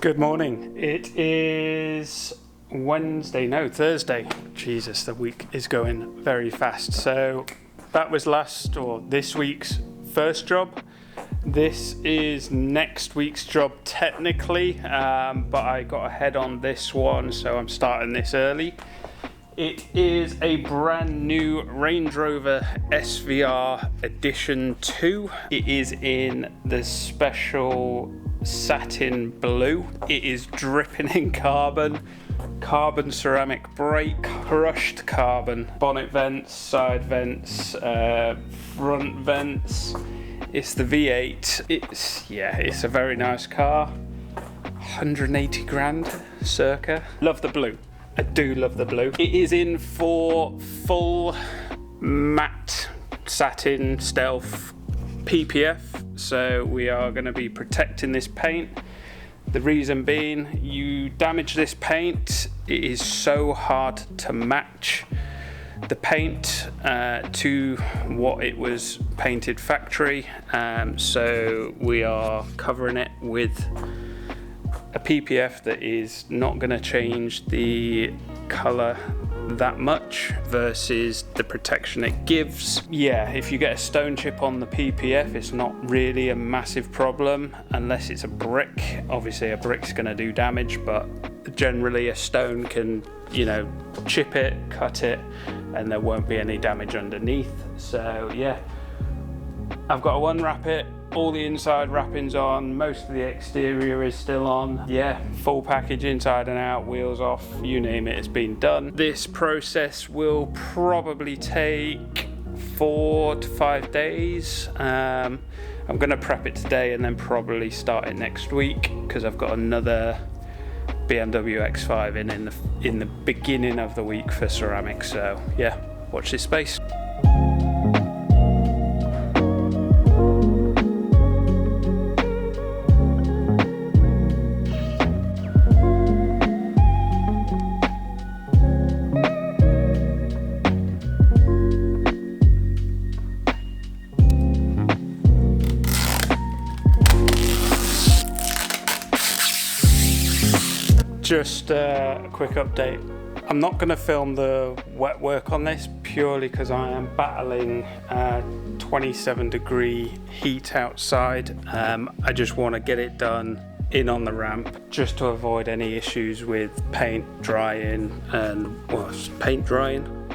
Good morning. It is Thursday. Jesus, the week is going very fast. So that was this week's first job. This is next week's job technically, but I got ahead on this one, so I'm starting this early. It is a brand new Range Rover SVR Edition 2. It is in the special Satin Blue. It is dripping in carbon ceramic brake, crushed carbon, bonnet vents, side vents, front vents. It's the V8. It's a very nice car. 180 grand circa. Love the blue. I do love the blue. It is in for full matte satin stealth PPF, so we are going to be protecting this paint. The reason being, you damage this paint, it is so hard to match the paint to what it was painted factory, so we are covering it with a PPF that is not going to change the colour that much versus the protection it gives. Yeah, if you get a stone chip on the PPF, it's not really a massive problem unless it's a brick. Obviously a brick's going to do damage, but generally a stone can, chip it, cut it, and there won't be any damage underneath. So yeah, I've got to unwrap it. All the inside wrappings on, most of the exterior is still on. Yeah, full package inside and out, wheels off, you name it, it's been done. This process will probably take 4 to 5 days. I'm gonna prep it today and then probably start it next week because I've got another BMW X5 in the beginning of the week for ceramics. So yeah, watch this space. Just a quick update. I'm not going to film the wet work on this purely because I am battling 27 degree heat outside. I just want to get it done in on the ramp just to avoid any issues with paint drying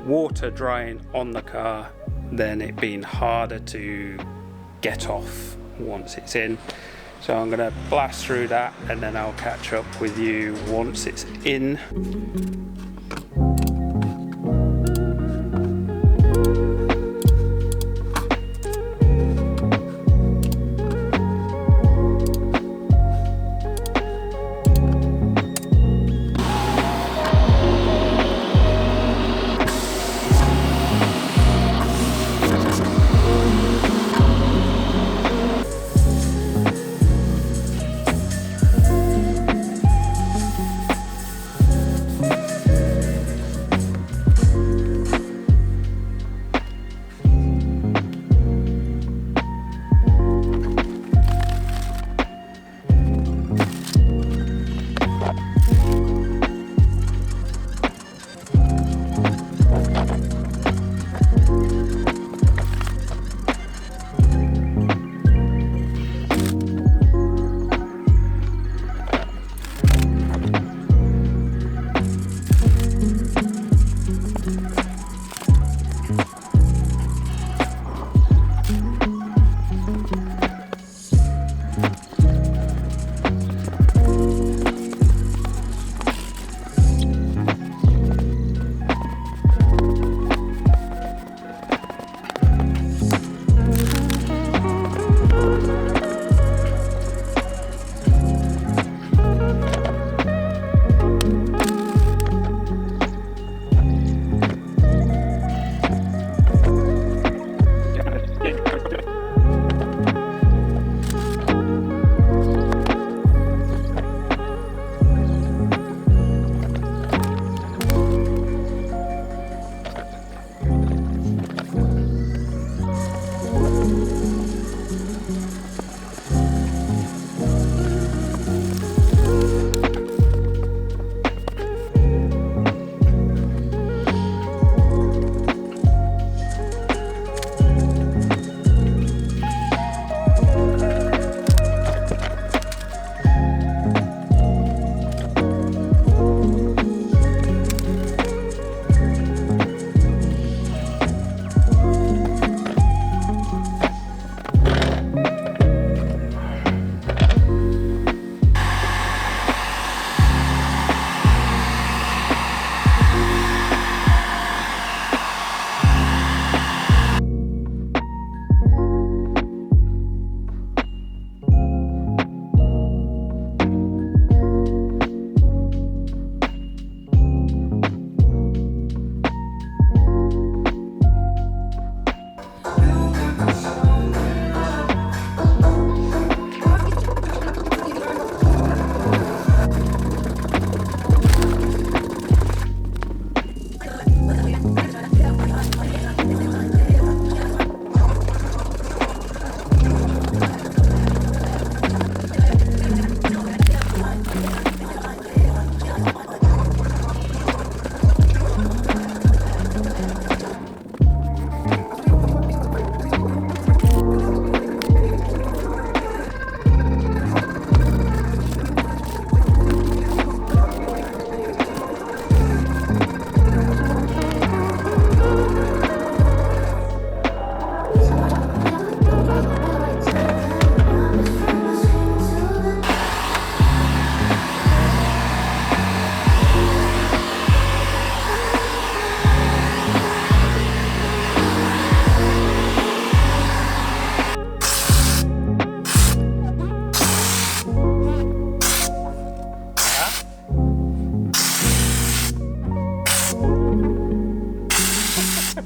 water drying on the car, then it being harder to get off once it's in. So I'm gonna blast through that and then I'll catch up with you once it's in.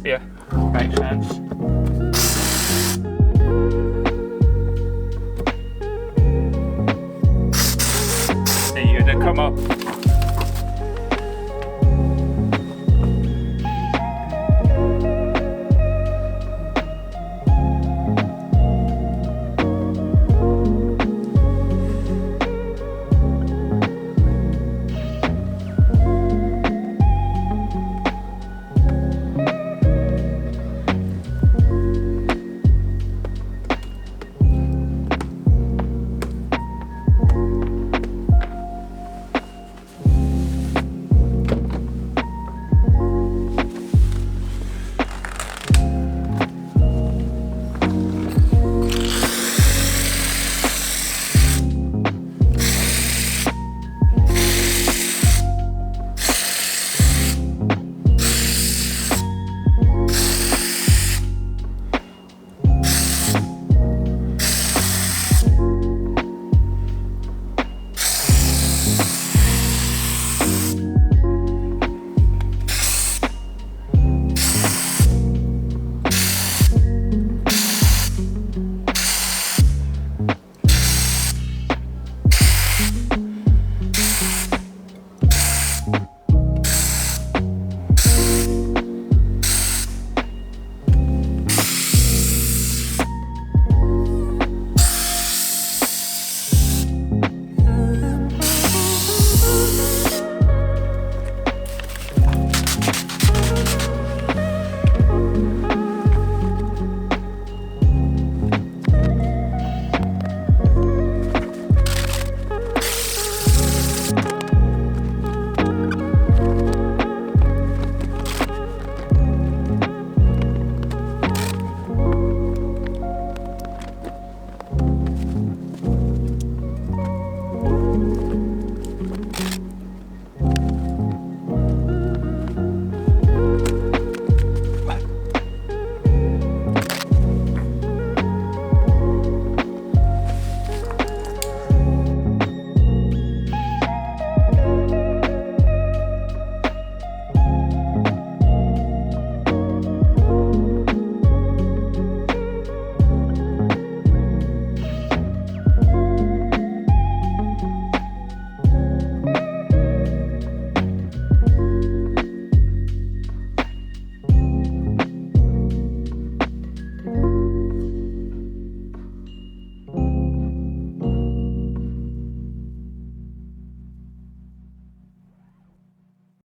Yeah, makes sense. You're gonna come up.